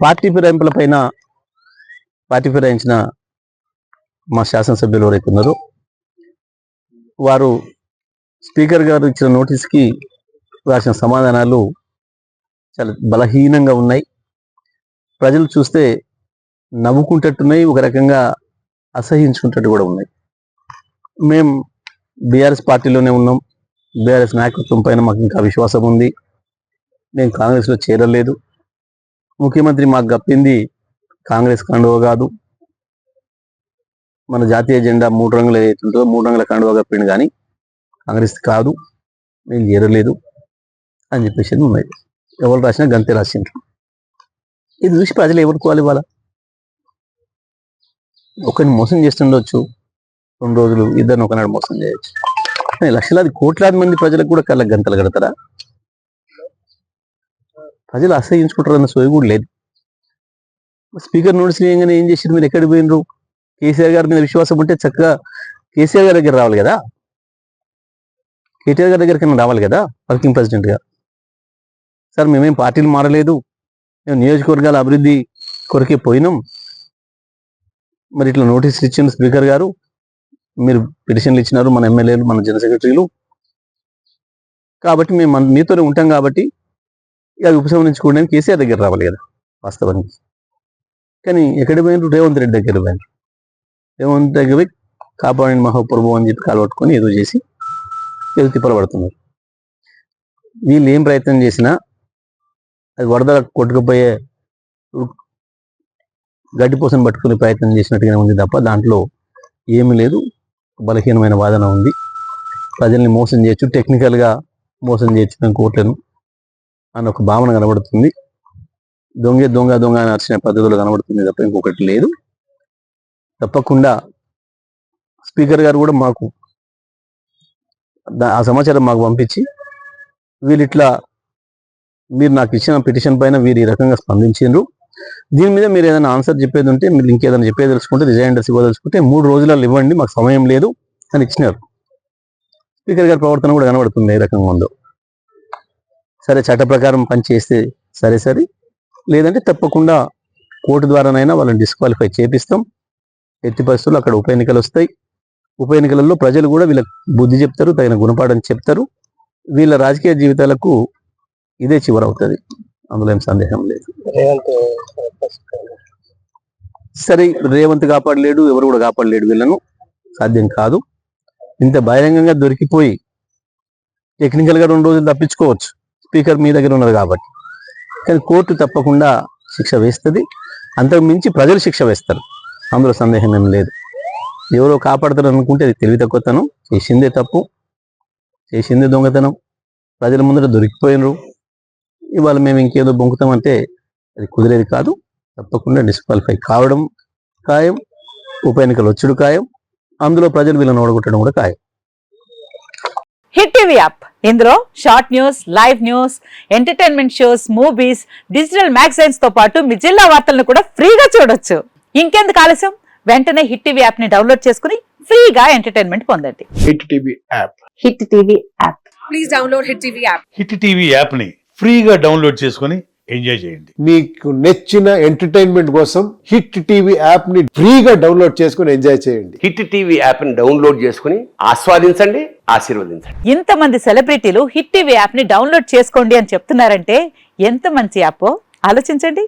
Party ఫిరాయించిన మా శాసనసభ్యులు ఎవరైతే ఉన్నారో వారు స్పీకర్ గారు ఇచ్చిన నోటీస్కి రాసిన సమాధానాలు చాలా బలహీనంగా ఉన్నాయి. ప్రజలు చూస్తే నవ్వుకుంటట్టున్నాయి, ఒక రకంగా అసహించుకుంటట్టు కూడా ఉన్నాయి. మేము బీఆర్ఎస్ పార్టీలోనే ఉన్నాం. బీఆర్ఎస్ నాయకత్వం పైన మాకు ఇంకా విశ్వాసం ఉంది. మేము కాంగ్రెస్లో చేరలేదు. ముఖ్యమంత్రి మాకు గప్పింది కాంగ్రెస్ కండువ కాదు, మన జాతీయ జెండా 3 రంగులు ఏదైతుందో 3 రంగుల కండువ గప్పిండు, కానీ కాంగ్రెస్ కాదు, మేము చేరలేదు అని చెప్పేసి ఉన్నాయి. ఎవరు రాసినా గంతే రాసిండ్రు. ఇది చూసి ప్రజలు ఎవరుకోవాలి? ఇవాళ ఒకరిని మోసం చేస్తుండొచ్చు, 2 రోజులు ఇద్దరిని ఒకనాడు మోసం చేయొచ్చు, కానీ లక్షలాది కోట్లాది మంది ప్రజలకు కూడా కళ్ళ గంతలు కడతారా? ప్రజలు అసహించుకుంటారన్న సోయి కూడా లేదు. స్పీకర్ నోటీస్ వేయగానే ఏం చేసారు? మీరు ఎక్కడికి పోయినరు? కేసీఆర్ గారి మీద విశ్వాసం ఉంటే చక్కగా కేసీఆర్ గారి దగ్గర రావాలి కదా, కేటీఆర్ గారి దగ్గరికి రావాలి కదా వర్కింగ్ ప్రెసిడెంట్గా. సార్ మేమేం పార్టీలు మారలేదు, మేము నియోజకవర్గాల అభివృద్ధి కొరకే పోయినాం, మరి ఇట్లా నోటీసులు ఇచ్చిన స్పీకర్ గారు, మీరు పిటిషన్లు ఇచ్చినారు, మన ఎమ్మెల్యేలు, మన జనరల్ సెక్రటరీలు, కాబట్టి మేము మీతోనే ఉంటాం కాబట్టి అవి ఉపసంహరించుకోవడానికి కేసీఆర్ దగ్గర రావాలి కదా వాస్తవానికి. కానీ ఎక్కడికి పోయినారు? రేవంత్ రెడ్డి దగ్గర పోయినారు. రేవంత్ దగ్గర పోయి కాపాడిన మహాప్రభు అని చెప్పి కాలబట్టుకొని ఏదో చేసి ఏదో తిప్పలబడుతున్నారు. వీళ్ళు ఏం ప్రయత్నం చేసినా అది వరద కొట్టుకుపోయే గడ్డిపోసం పట్టుకునే ప్రయత్నం చేసినట్టుగానే ఉంది తప్ప దాంట్లో ఏమీ లేదు. బలహీనమైన వాదన ఉంది. ప్రజల్ని మోసం చేయొచ్చు, టెక్నికల్గా మోసం చేయొచ్చు మేము కోట్లను అని ఒక భావన కనబడుతుంది. దొంగ అని అరిచిన పద్ధతులు కనబడుతుంది తప్ప ఇంకొకటి లేదు. తప్పకుండా స్పీకర్ గారు కూడా మాకు ఆ సమాచారం మాకు పంపించి, వీళ్ళిట్లా మీరు నాకు ఇచ్చిన పిటిషన్ పైన వీరు ఈ రకంగా స్పందించారు, దీని మీద మీరు ఏదైనా ఆన్సర్ చెప్పేది ఉంటే, మీరు ఇంకేదైనా చెప్పేది తెలుసుకుంటే, రిజైండర్స్ ఇవ్వదలుచుకుంటే 3 రోజులలో ఇవ్వండి, మాకు సమయం లేదు అని ఇచ్చినారు. స్పీకర్ గారి ప్రవర్తన కూడా కనబడుతుంది ఏ రకంగా ఉందో. సరే, చట్ట ప్రకారం పనిచేస్తే సరే, లేదంటే తప్పకుండా కోర్టు ద్వారానైనా వాళ్ళని డిస్క్వాలిఫై చేపిస్తాం. ఎట్టి పరిస్థితుల్లో అక్కడ ఉప ఎన్నికలు వస్తాయి. ఉప ఎన్నికలలో ప్రజలు కూడా వీళ్ళకి బుద్ధి చెప్తారు, తగిన గుణపాఠం చెప్తారు. వీళ్ళ రాజకీయ జీవితాలకు ఇదే చివరవుతుంది, అందులో ఏం సందేహం లేదు. సరే, రేవంత్ కాపాడలేడు, ఎవరు కూడా కాపాడలేడు, వీళ్ళను సాధ్యం కాదు. ఇంత బహిరంగంగా దొరికిపోయి టెక్నికల్గా 2 రోజులు తప్పించుకోవచ్చు, స్పీకర్ మీ దగ్గర ఉన్నది కాబట్టి. కానీ కోర్టు తప్పకుండా శిక్ష వేస్తుంది, అంతకు మించి ప్రజలు శిక్ష వేస్తారు, అందులో సందేహం ఏం లేదు. ఎవరో కాపాడతారు అనుకుంటే అది తెలివి తక్కువతనం. చేసిందే తప్పు, చేసిందే దొంగతనం, ప్రజల ముందర దొరికిపోయినరు. ఇవాళ మేము ఇంకేదో బొంకుతామంటే అది కుదిరేది కాదు. తప్పకుండా డిస్క్వాలిఫై కావడం ఖాయం, ఉప ఎన్నికలు వచ్చుడు ఖాయం, అందులో ప్రజలు వీళ్ళని ఓడగొట్టడం కూడా ఖాయం. హిట్ టీవీ యాప్, ఇందులో short news, live news, entertainment shows, movies, digital magazines తో పాటు మీ జిల్లా వార్తలను కూడా ఫ్రీగా చూడొచ్చు. ఇంకెందుకు ఆలస్యం, వెంటనే హిట్ టీవీ యాప్ ని డౌన్లోడ్ చేసుకుని ఫ్రీగా ఎంటర్టైన్మెంట్ పొందండి. Hit TV app, hit TV app, please download hit TV app. Hit TV app ని ఫ్రీగా డౌన్లోడ్ చేసుకుని ఎంజాయ్ చేయండి. మీకు నచ్చిన ఎంటర్టైన్మెంట్ కోసం హిట్ టీవీ యాప్ ని ఫ్రీగా డౌన్లోడ్ చేసుకుని ఎంజాయ్ చేయండి. హిట్ టీవీ యాప్ ని డౌన్లోడ్ చేసుకుని ఆస్వాదించండి, ఆశీర్వదించండి. ఇంతమంది సెలబ్రిటీలు హిట్ టీవీ యాప్ ని డౌన్లోడ్ చేసుకోండి అని చెప్తున్నారంటే ఎంత మంచి యాప్ ఆలోచించండి.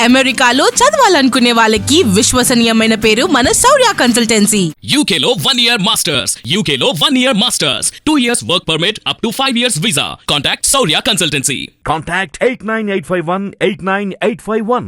అమెరికాలో చదవాలనుకునే వాళ్ళకి విశ్వసనీయమైన పేరు మన శౌర్య కన్సల్టెన్సీ. UK లో 1 year masters, UK లో 1 year masters, 2 years work permit up to 5 years visa. Contact Saurya Consultancy. Contact 89851 89851.